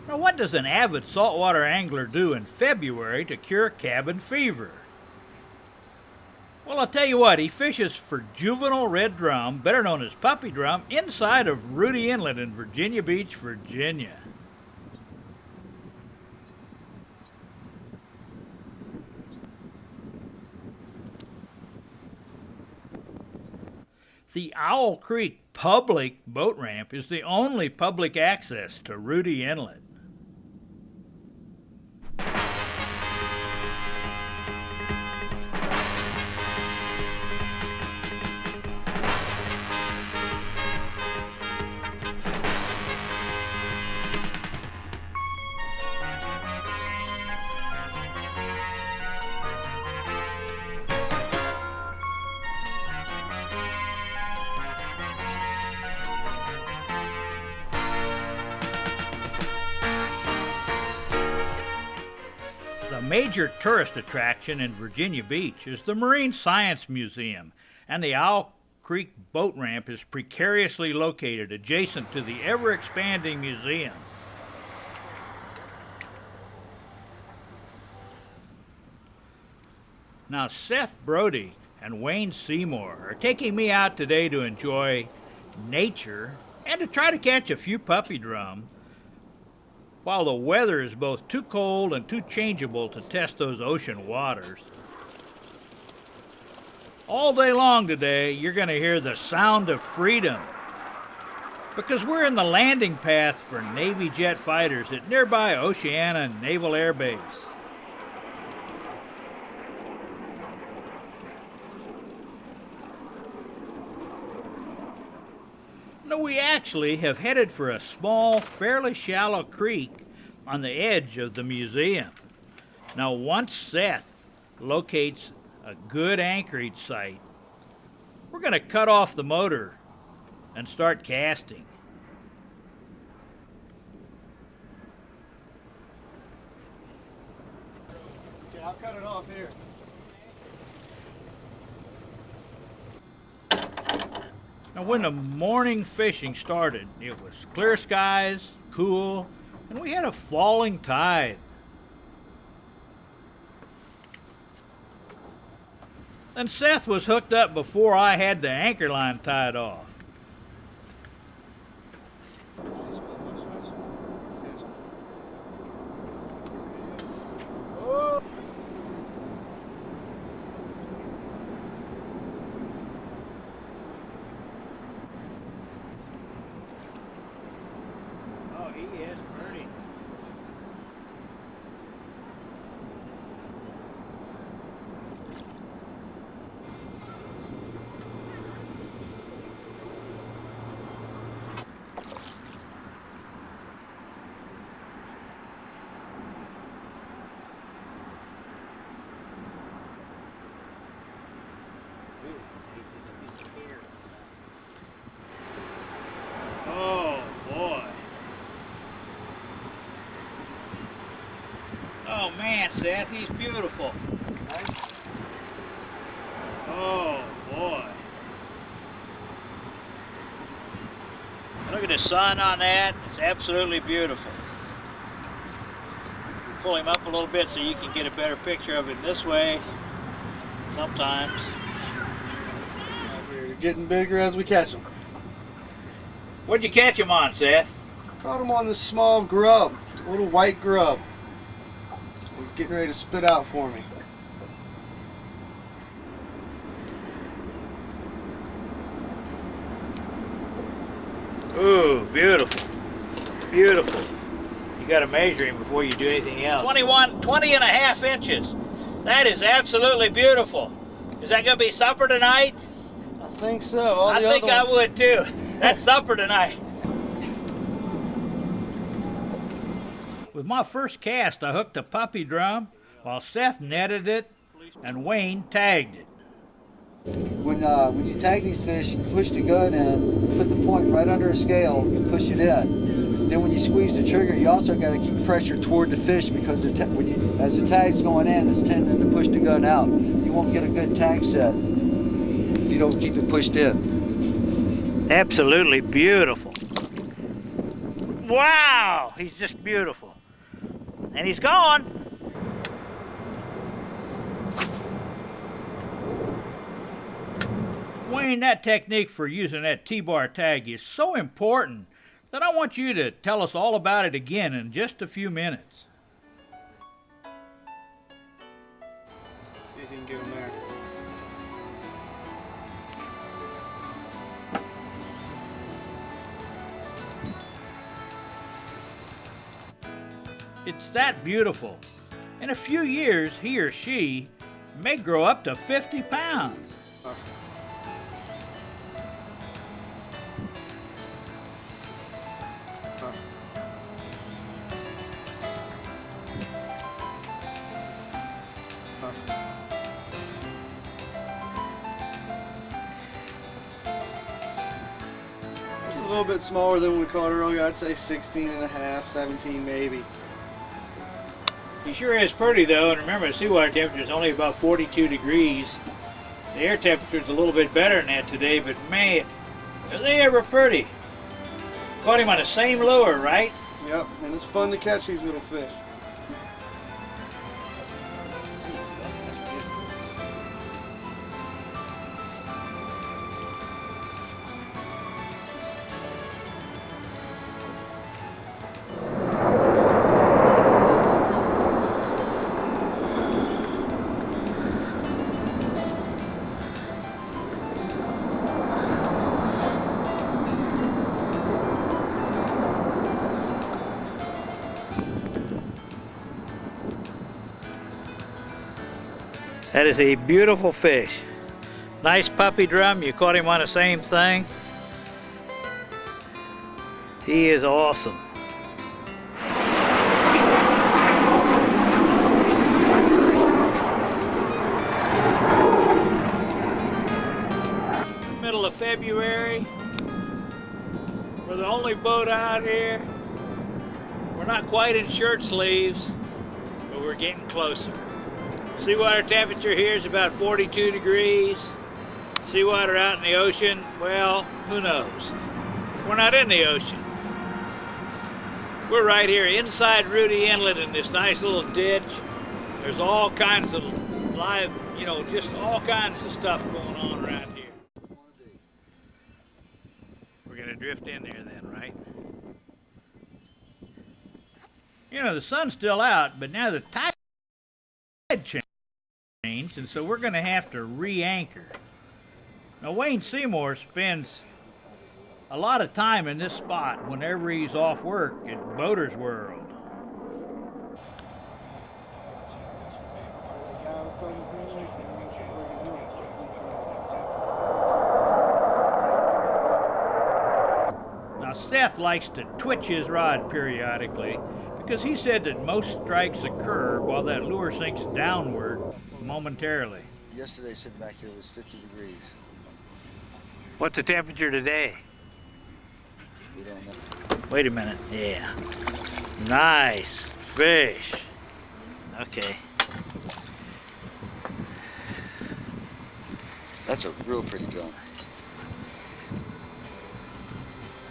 Now, what does an avid saltwater angler do in February to cure cabin fever? Well, I'll tell you what, he fishes for juvenile red drum, better known as puppy drum, inside of Ruddie Inlet in Virginia Beach, Virginia. The Owl Creek public boat ramp is the only public access to Ruddie Inlet. The major tourist attraction in Virginia Beach is the Marine Science Museum, and the Owl Creek boat ramp is precariously located adjacent to the ever-expanding museum. Now, Seth Brody and Wayne Seymour are taking me out today to enjoy nature and to try to catch a few puppy drum, while the weather is both too cold and too changeable to test those ocean waters. All day long today, you're going to hear the sound of freedom, because we're in the landing path for Navy jet fighters at nearby Oceana Naval Air Base. No, we actually have headed for a small, fairly shallow creek on the edge of the museum. Now, once Seth locates a good anchorage site, we're going to cut off the motor and start casting. Okay, I'll cut it off here. Now, when the morning fishing started, it was clear skies, cool, and we had a falling tide. And Seth was hooked up before I had the anchor line tied off. He is pretty. Oh boy. Oh man, Seth, he's beautiful. Oh boy. Look at the sun on that. It's absolutely beautiful. Pull him up a little bit so you can get a better picture of him this way. Sometimes. We're getting bigger as we catch them. What'd you catch him on, Seth? Caught him on this small grub, a little white grub. He's getting ready to spit out for me. Ooh, beautiful. Beautiful. You got to measure him before you do anything else. 20 and a half inches. That is absolutely beautiful. Is that going to be supper tonight? I think so. I think I would too. That's supper tonight. With my first cast, I hooked a puppy drum while Seth netted it and Wayne tagged it. When you tag these fish, you push the gun in, put the point right under a scale, and push it in. Then when you squeeze the trigger, you also got to keep pressure toward the fish, because as the tag's going in, it's tending to push the gun out. You won't get a good tag set if you don't keep it pushed in. Absolutely beautiful. Wow, he's just beautiful. And he's gone. Wayne, that technique for using that T-bar tag is so important that I want you to tell us all about it again in just a few minutes. See if you can get him there. It's that beautiful. In a few years, he or she may grow up to 50 pounds. It's a little bit smaller than we caught earlier. I'd say 16 and a half, 17 maybe. He sure is pretty though, and remember the seawater temperature is only about 42 degrees. The air temperature is a little bit better than that today, but man, are they ever pretty. Caught him on the same lure, right? Yep, and it's fun to catch these little fish. That is a beautiful fish. Nice puppy drum. You caught him on the same thing. He is awesome. Middle of February. We're the only boat out here. We're not quite in shirt sleeves, but we're getting closer. Seawater temperature here is about 42 degrees. Seawater out in the ocean, well, who knows? We're not in the ocean. We're right here inside Ruddie Inlet in this nice little ditch. There's all kinds of live, just all kinds of stuff going on around here. We're gonna drift in there then, right? The sun's still out, but now the tide changed. And so we're going to have to re-anchor. Now Wayne Seymour spends a lot of time in this spot whenever he's off work at Boater's World. Now Seth likes to twitch his rod periodically because he said that most strikes occur while that lure sinks downward momentarily. Yesterday sitting back here was 50 degrees. What's the temperature today? We don't know. Wait a minute. Yeah. Nice fish. Okay. That's a real pretty drum.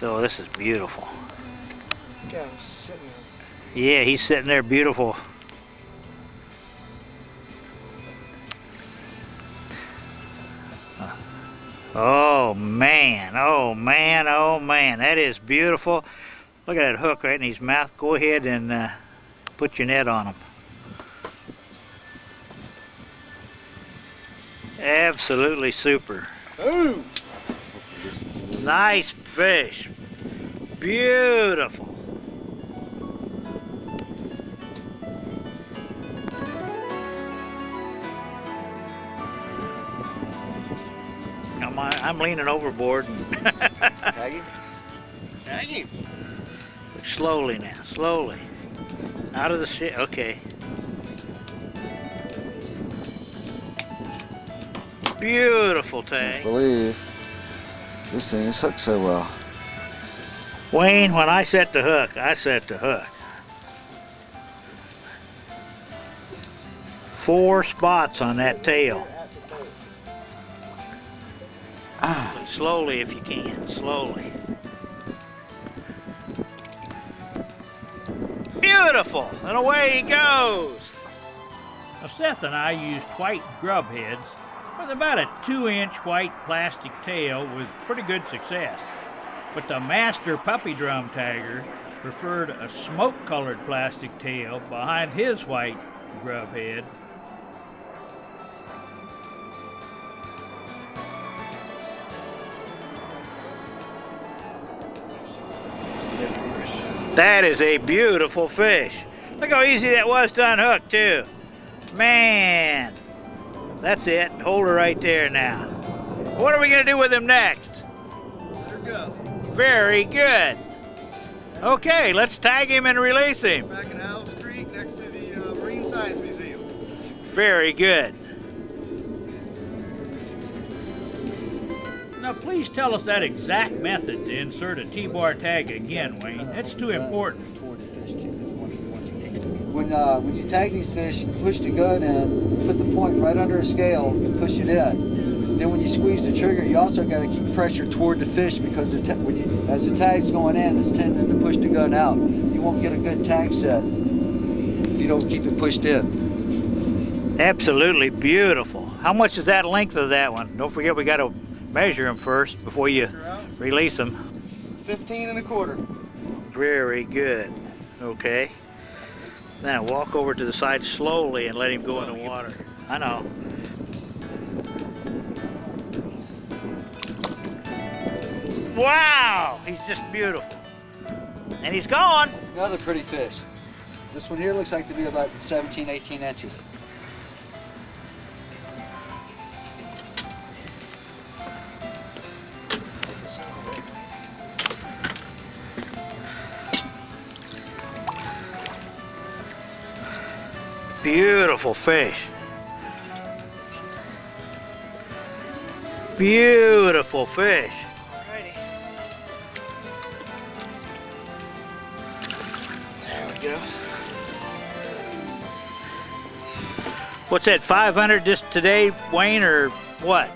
Oh, this is beautiful. Got him sitting there. Yeah, he's sitting there beautiful. Oh man, oh man, oh man, that is beautiful. Look at that hook right in his mouth. Go ahead and put your net on him. Absolutely super. Ooh! Nice fish. Beautiful. I'm leaning overboard. Tag him? Tag him. Slowly now, slowly. Out of the shit. Okay. Beautiful tag. Can't believe this thing is hooked so well. Wayne, when I set the hook, I set the hook. 4 spots on that tail. Slowly if you can, slowly. beautiful, and away he goes. Now, Seth and I used white grub heads with about a 2-inch white plastic tail with pretty good success. But the master puppy drum tagger preferred a smoke-colored plastic tail behind his white grub head. That is a beautiful fish. Look how easy that was to unhook too. Man, that's it. Hold her right there now. What are we gonna do with him next? Let her go. Very good. Okay, let's tag him and release him. Back in Owls Creek next to the Marine Science Museum. Very good. Now please tell us that exact method to insert a T-bar tag again, Wayne. That's too important. Toward the fish too, because once it kicks. When you tag these fish, you push the gun in, put the point right under a scale, and push it in. Then when you squeeze the trigger, you also got to keep pressure toward the fish, because as the tag's going in, it's tending to push the gun out. You won't get a good tag set if you don't keep it pushed in. Absolutely beautiful. How much is that length of that one? Don't forget we got to measure them first before you release them. 15 1/4. Very good. Okay. Now walk over to the side slowly and let him go in the water. I know. Wow! He's just beautiful. And he's gone. Another pretty fish. This one here looks like to be about 17, 18 inches. Beautiful fish. Beautiful fish. Alrighty. There we go. What's that, 500 just today, Wayne, or what?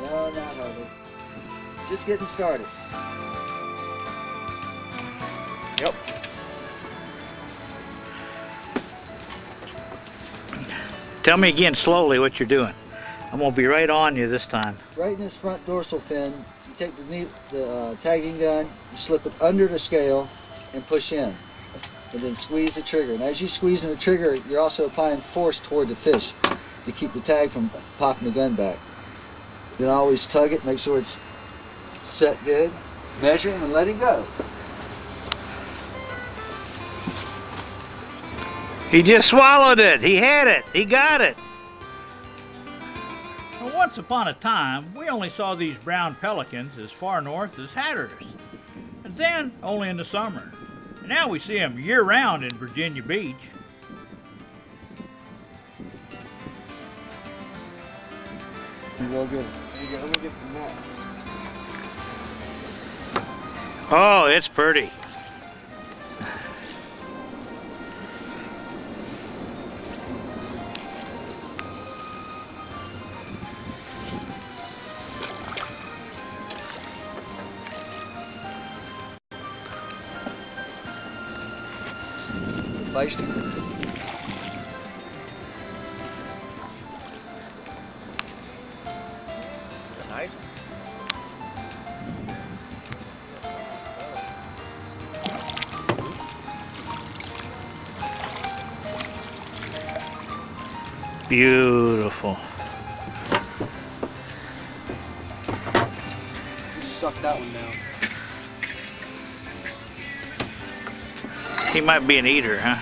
No, not hardly. Just getting started. Yep. Tell me again slowly what you're doing. I'm gonna be right on you this time. Right in this front dorsal fin, you take the tagging gun, you slip it under the scale, and push in. And then squeeze the trigger. And as you squeeze the trigger, you're also applying force toward the fish to keep the tag from popping the gun back. Then always tug it, make sure it's set good. Measure him and let him go. He just swallowed it. He had it. He got it. Well, once upon a time, we only saw these brown pelicans as far north as Hatteras, and then only in the summer. And now we see them year-round in Virginia Beach. You go good. Let me get the net. Oh, it's pretty. Feisty. Nice. Beautiful. Suck that one down. He might be an eater, huh?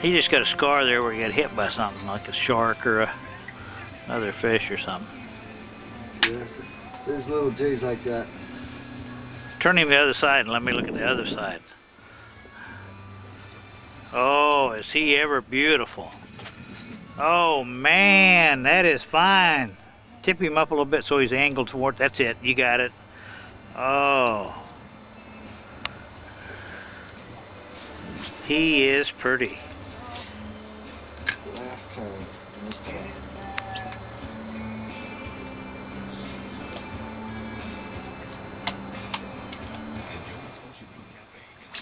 He just got a scar there where he got hit by something, like a shark or another fish or something. Yes, there's little jigs like that. Turn him the other side and let me look at the other side. Oh, is he ever beautiful. Oh man, that is fine. Tip him up a little bit so he's angled toward, that's it, you got it. Oh. He is pretty. Last turn in this play.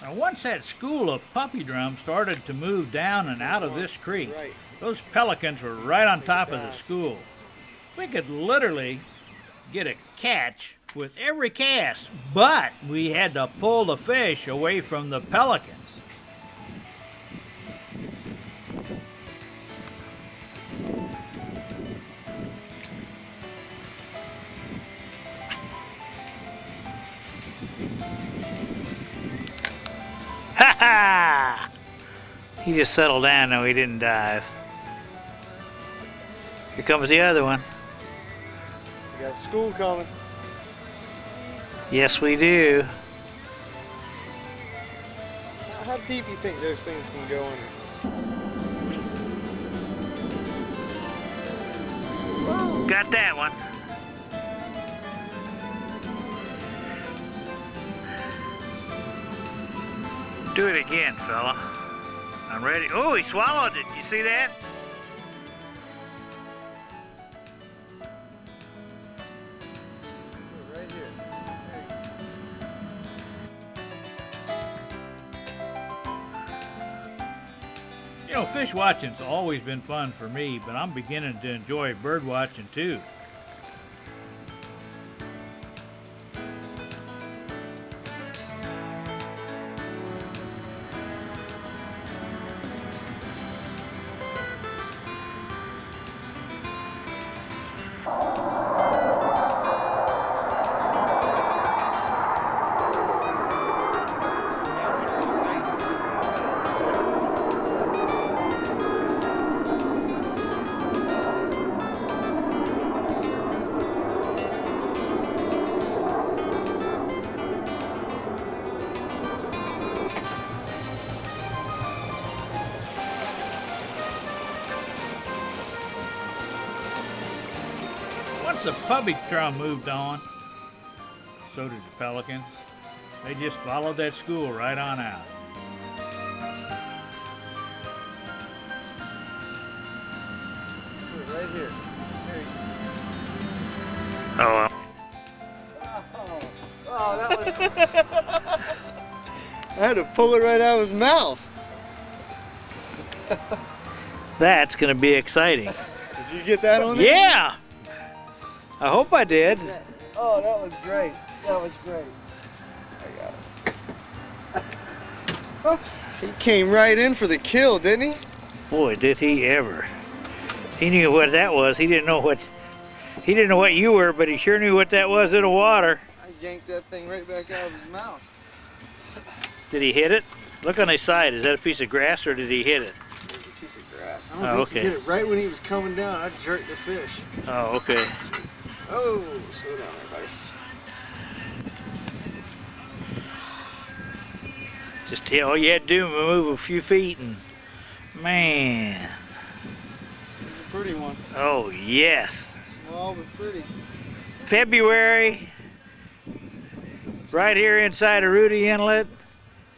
Now, once that school of puppy drum started to move down and out of this creek, those pelicans were right on top of the school. We could literally get a catch with every cast, but we had to pull the fish away from the pelicans. Ha ha! He just settled down, though he didn't dive. Here comes the other one. We got school coming. Yes, we do. How deep do you think those things can go under? Got that one. Do it again, fella. I'm ready. Oh, he swallowed it. You see that? Right here. You know, fish watching's always been fun for me, but I'm beginning to enjoy bird watching too. Once the puppy drum moved on, so did the pelicans. They just followed that school right on out. Right here. Oh, Oh, that was... I had to pull it right out of his mouth. that's gonna be exciting. Did you get that on there? Yeah! I hope I did. Oh, that was great. That was great. I got it. He came right in for the kill, didn't he? Boy, did he ever. He knew what that was. He didn't know what you were, but he sure knew what that was in the water. I yanked that thing right back out of his mouth. Did he hit it? Look on his side. Is that a piece of grass or did he hit it? It was a piece of grass. I Oh, don't think okay. he hit it right when he was coming down. I jerked the fish. Oh, okay. Oh, slow down there, buddy. Just all you had to do was move a few feet and, man. It's a pretty one. Oh, yes. Small but pretty. February, right here inside of Ruddie Inlet.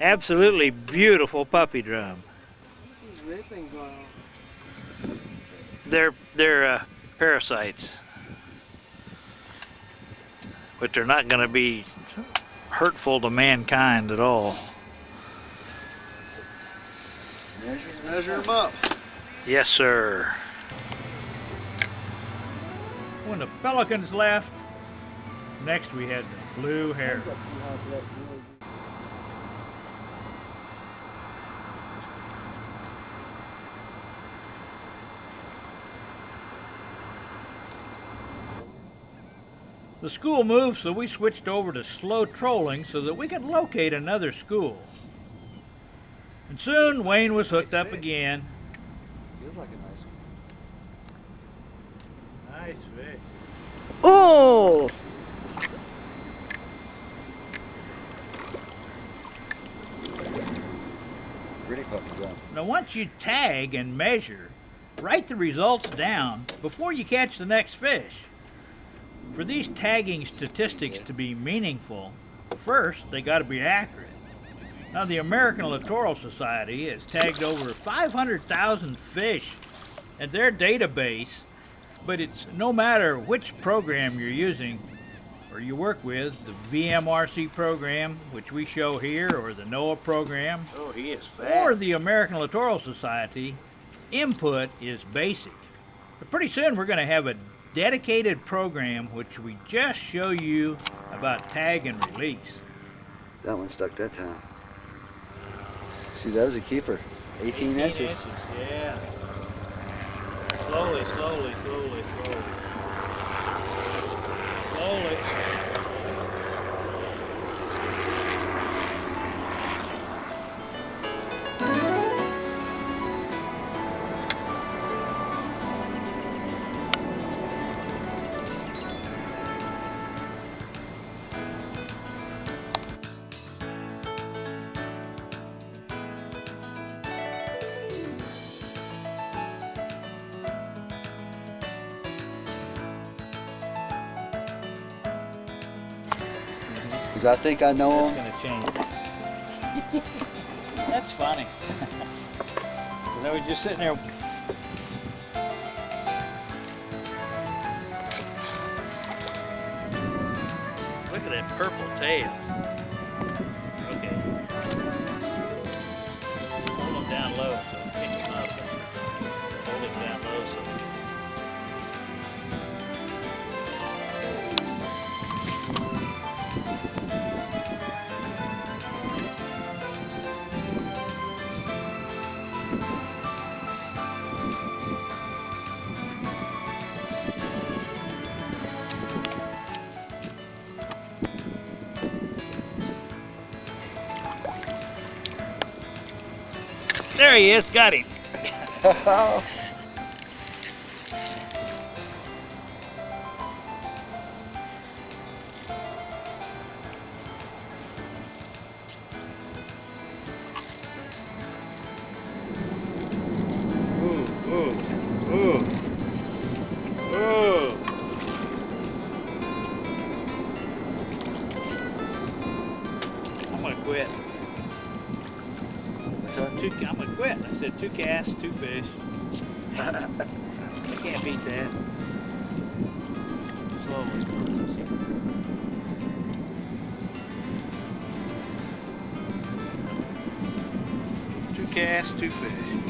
Absolutely beautiful puppy drum. These red things on. They're parasites, but they're not going to be hurtful to mankind at all. Let's measure them up. Yes, sir. When the pelicans left, next we had the blue heron. The school moved, so we switched over to slow trolling so that we could locate another school. And soon Wayne was hooked up again. Feels like a nice one. Nice fish. Oh! Pretty puppy drum. Now once you tag and measure, write the results down before you catch the next fish. For these tagging statistics to be meaningful, first they got to be accurate. Now the American Littoral Society has tagged over 500,000 fish at their database, but it's no matter which program you're using or you work with, the VMRC program, which we show here, or the NOAA program, Oh, he is or the American Littoral Society, input is basic. But pretty soon we're going to have a dedicated program which we just show you about tag and release. That one stuck that time. See, that was a keeper. 18 inches. Yeah. Slowly, slowly, slowly, slowly. Slowly. Because I think I know It's him. gonna change. That's funny. 'Cause I was just sitting there. Look at that purple tail. Okay. Hold him down low so it picks him up. Hold him down low so there he is, got him. Ooh, ooh, ooh, ooh. I'm gonna quit. I'm gonna quit. I said 2 casts, 2 fish. I can't beat that. Slowly. 2 casts, 2 fish.